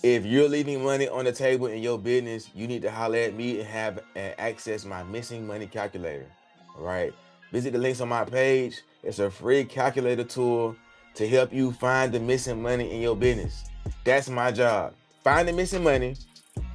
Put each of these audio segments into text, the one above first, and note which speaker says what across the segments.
Speaker 1: If you're leaving money on the table in your business, you need to holler at me and access my missing money calculator. All right. Visit the links on my page. It's a free calculator tool to help you find the missing money in your business. That's my job. Find the missing money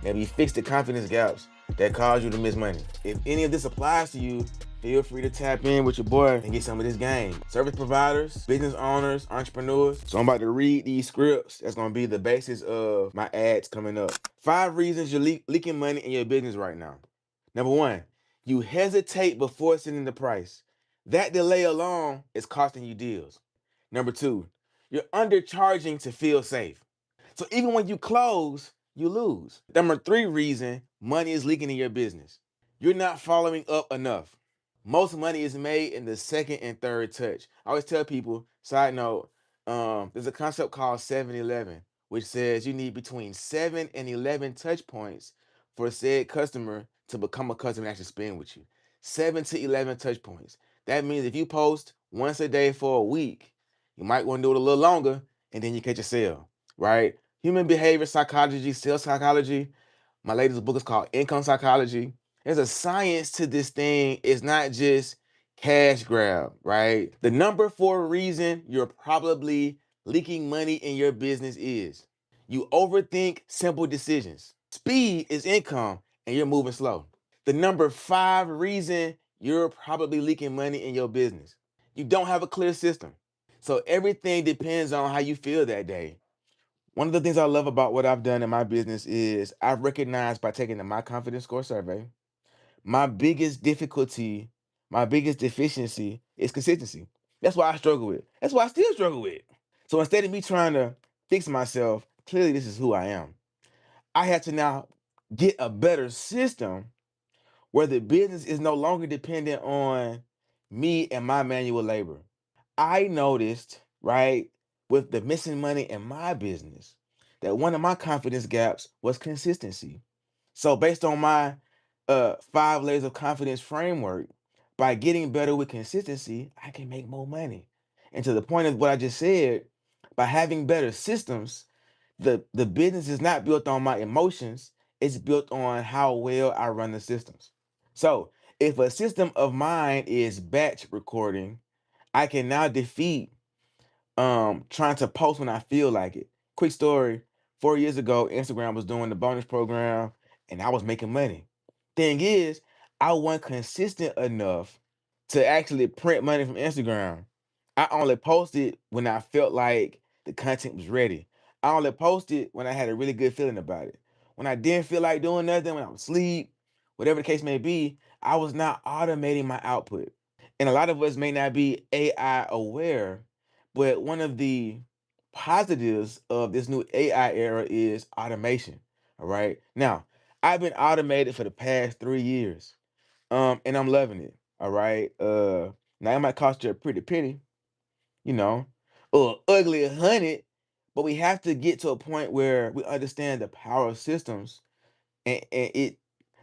Speaker 1: and we fix the confidence gaps that cause you to miss money. If any of this applies to you, feel free to tap in with your boy and get some of this game. Service providers, business owners, entrepreneurs. So I'm about to read these scripts. That's gonna be the basis of my ads coming up. 5 reasons you're leaking money in your business right now. Number 1, you hesitate before setting the price. That delay alone is costing you deals. Number 2, you're undercharging to feel safe. So even when you close, you lose. Number 3 reason money is leaking in your business. You're not following up enough. Most money is made in the second and third touch. I always tell people, side note, there's a concept called 7-11, which says you need between 7 and 11 touch points for said customer to become a customer and actually spend with you. 7 to 11 touch points. That means if you post once a day for a week, you might want to do it a little longer and then you catch a sale, right? Human behavior psychology, sales psychology. My latest book is called Income Psychology. There's a science to this thing. It's not just cash grab, right? The number 4 reason you're probably leaking money in your business is you overthink simple decisions. Speed is income and you're moving slow. The number 5 reason you're probably leaking money in your business. You don't have a clear system. So everything depends on how you feel that day. One of the things I love about what I've done in my business is I've recognized by taking the My Confidence Score survey, my biggest difficulty, my biggest deficiency is consistency. That's why I struggle with. That's why I still struggle with. So instead of me trying to fix myself, clearly this is who I am. I had to now get a better system where the business is no longer dependent on me and my manual labor. I noticed, right, with the missing money in my business, that one of my confidence gaps was consistency. So based on my 5 layers of confidence framework, by getting better with consistency, I can make more money. And to the point of what I just said, by having better systems, the business is not built on my emotions, it's built on how well I run the systems. So if a system of mine is batch recording, I can now defeat trying to post when I feel like it. Quick story, 4 years ago, Instagram was doing the bonus program and I was making money. Thing is, I wasn't consistent enough to actually print money from Instagram. I only posted when I felt like the content was ready. I only posted when I had a really good feeling about it. When I didn't feel like doing nothing, when I was asleep, whatever the case may be, I was not automating my output. And a lot of us may not be AI aware, but one of the positives of this new AI era is automation. All right. Now, I've been automated for the past 3 years. And I'm loving it. All right. Now it might cost you a pretty penny, you know, or ugly 100, but we have to get to a point where we understand the power of systems and it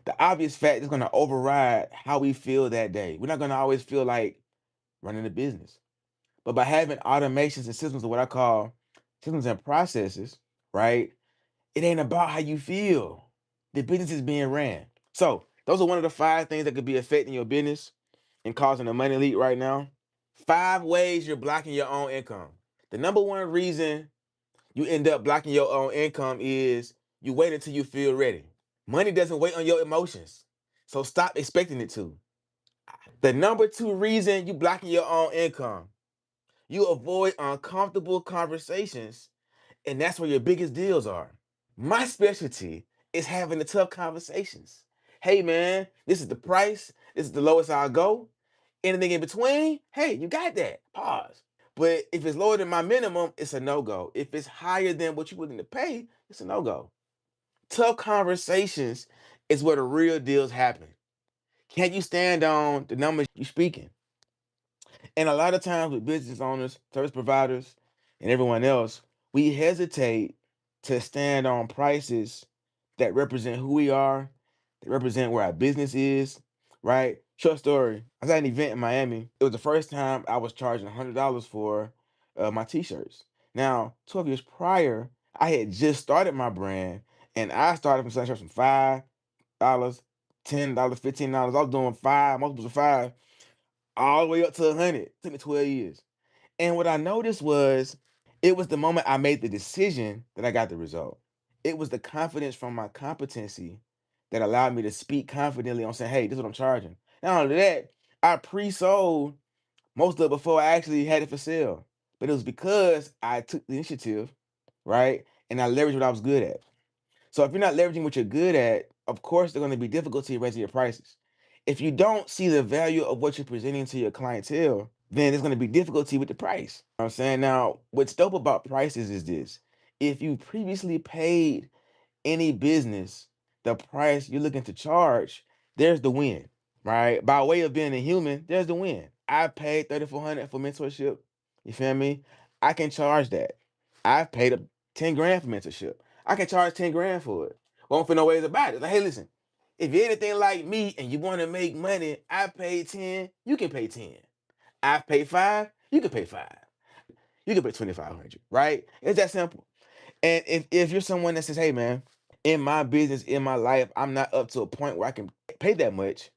Speaker 1: the obvious fact is gonna override how we feel that day. We're not gonna always feel like running a business. But by having automations and systems of what I call systems and processes, right? It ain't about how you feel. The business is being ran. So those are one of the 5 things that could be affecting your business and causing a money leak right now. 5 ways you're blocking your own income. The number 1 reason you end up blocking your own income is you wait until you feel ready. Money doesn't wait on your emotions. So stop expecting it to. The number 2 reason you blocking your own income, you avoid uncomfortable conversations, and that's where your biggest deals are. My specialty is having the tough conversations. Hey man, this is the price. This is the lowest I'll go. Anything in between, hey, you got that. Pause. But if it's lower than my minimum, it's a no-go. If it's higher than what you're willing to pay, it's a no-go. Tough conversations is where the real deals happen. Can you stand on the numbers you're speaking? And a lot of times with business owners, service providers, and everyone else, we hesitate to stand on prices that represent who we are, that represent where our business is, right? Short story. I was at an event in Miami. It was the first time I was charging $100 for my t-shirts. Now, 12 years prior, I had just started my brand, and I started from selling shirts from $5, $10, $15. I was doing five, multiples of five, all the way up to 100. Took me 12 years. And what I noticed was it was the moment I made the decision that I got the result. It was the confidence from my competency that allowed me to speak confidently on saying, hey, this is what I'm charging. Not only that, I pre-sold most of it before I actually had it for sale. But it was because I took the initiative, right? And I leveraged what I was good at. So if you're not leveraging what you're good at, of course, there's going to be difficulty in raising your prices. If you don't see the value of what you're presenting to your clientele, then there's going to be difficulty with the price. You know what I'm saying? Now, what's dope about prices is this. If you previously paid any business the price you're looking to charge, there's the win, right? By way of being a human, there's the win. I paid 3,400 for mentorship. You feel me? I can charge that. I've paid up 10 grand for mentorship. I can charge 10 grand for it. Won't feel no ways about it. Like, hey, listen, if you're anything like me and you want to make money, I paid 10, you can pay 10. I've paid 5, you can pay 5. You can pay 2,500, right? It's that simple. And if you're someone that says, hey man, in my business, in my life, I'm not up to a point where I can pay that much,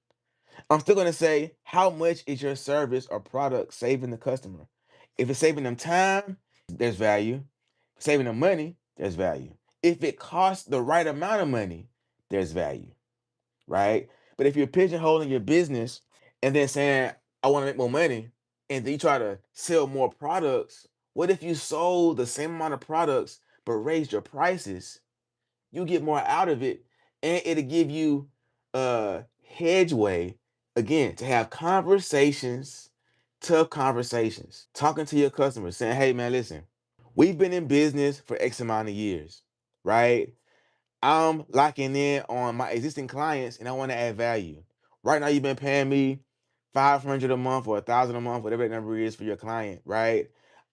Speaker 1: I'm still gonna say, how much is your service or product saving the customer? If it's saving them time, there's value. Saving them money, there's value. If it costs the right amount of money, there's value, right? But if you're pigeonholing your business and then saying, I want to make more money, and then you try to sell more products, what if you sold the same amount of products but raised your prices? You get more out of it, and it'll give you hedgeway again to have conversations, tough conversations, talking to your customers, saying, hey man, listen, we've been in business for X amount of years, right? I'm locking in on my existing clients and I want to add value. Right now, you've been paying me 500 a month or 1,000 a month, whatever that number is for your client, right?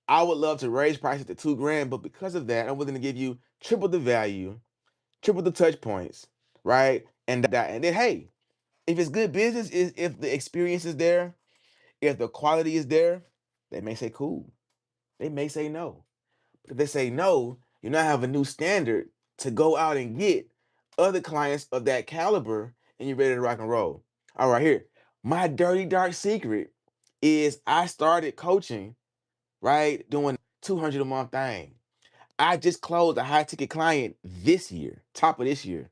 Speaker 1: I would love to raise prices to 2 grand, but because of that, I'm willing to give you triple the value, triple the touch points, right? And then hey, if it's good business, is if the experience is there, if the quality is there, they may say cool. They may say no. But if they say no, you now have a new standard to go out and get other clients of that caliber, and you're ready to rock and roll. All right, here. My dirty dark secret is I started coaching, right? Doing 200 a month thing. I just closed a high ticket client this year, top of this year,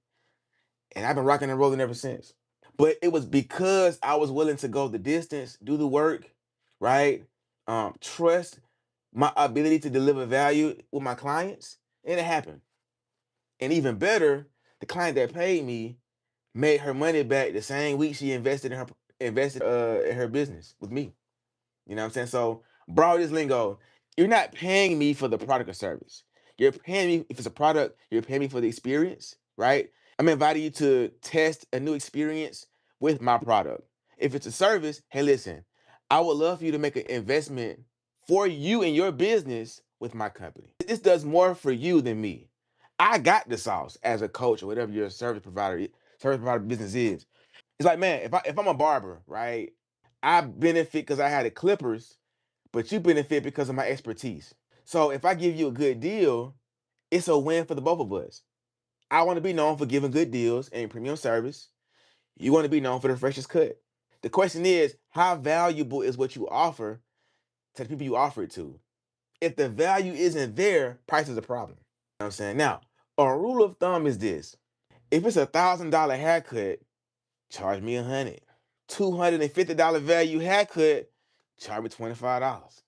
Speaker 1: and I've been rocking and rolling ever since. But it was because I was willing to go the distance, do the work, right? Trust my ability to deliver value with my clients, and it happened. And even better, the client that paid me made her money back the same week she invested in her business with me. You know what I'm saying? So, broad this lingo, you're not paying me for the product or service. You're paying me, if it's a product, you're paying me for the experience, right? I'm inviting you to test a new experience with my product. If it's a service, hey, listen, I would love for you to make an investment for you and your business with my company. This does more for you than me. I got the sauce as a coach or whatever your service provider business is. It's like, man, if I'm a barber, right? I benefit because I had the clippers, but you benefit because of my expertise. So if I give you a good deal, it's a win for the both of us. I want to be known for giving good deals and premium service. You want to be known for the freshest cut. The question is, how valuable is what you offer to the people you offer it to? If the value isn't there, price is a problem. You know what I'm saying? Now, a rule of thumb is this. If it's $1,000 haircut, charge me 100. $250 value haircut, charge me $25.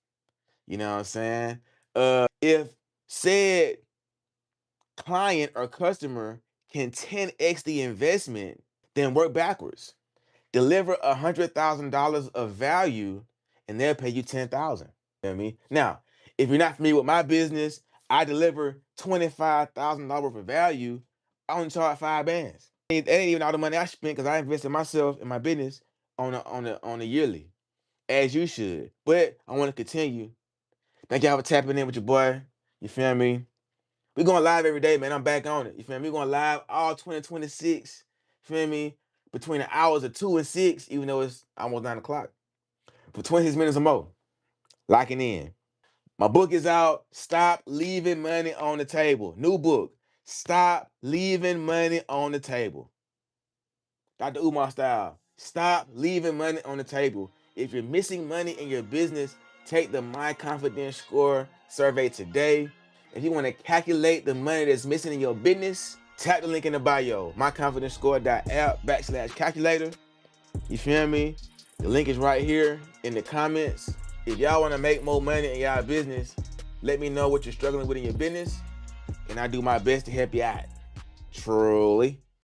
Speaker 1: You know what I'm saying? If said client or customer can 10x the investment, then work backwards. Deliver $100,000 of value, and they'll pay you 10,000. You know what I mean? Now, if you're not familiar with my business, I deliver $25,000 worth of value. I only charge 5 bands. That ain't even all the money I spent because I invested myself in my business on a yearly, as you should. But I want to continue. Thank y'all for tapping in with your boy. You feel me? We going live every day, man. I'm back on it. You feel me? We going live all 2026. You feel me? Between the hours of 2 and 6, even though it's almost 9 o'clock. For 26 minutes or more. Locking in. My book is out. Stop leaving money on the table. New book. Stop leaving money on the table. Dr. Umar style. Stop leaving money on the table. If you're missing money in your business, take the My Confidence Score survey today. If you want to calculate the money that's missing in your business, tap the link in the bio, MyConfidenceScore.app /calculator. You feel me? The link is right here in the comments. If y'all want to make more money in y'all business, let me know what you're struggling with in your business, and I do my best to help you out. Truly.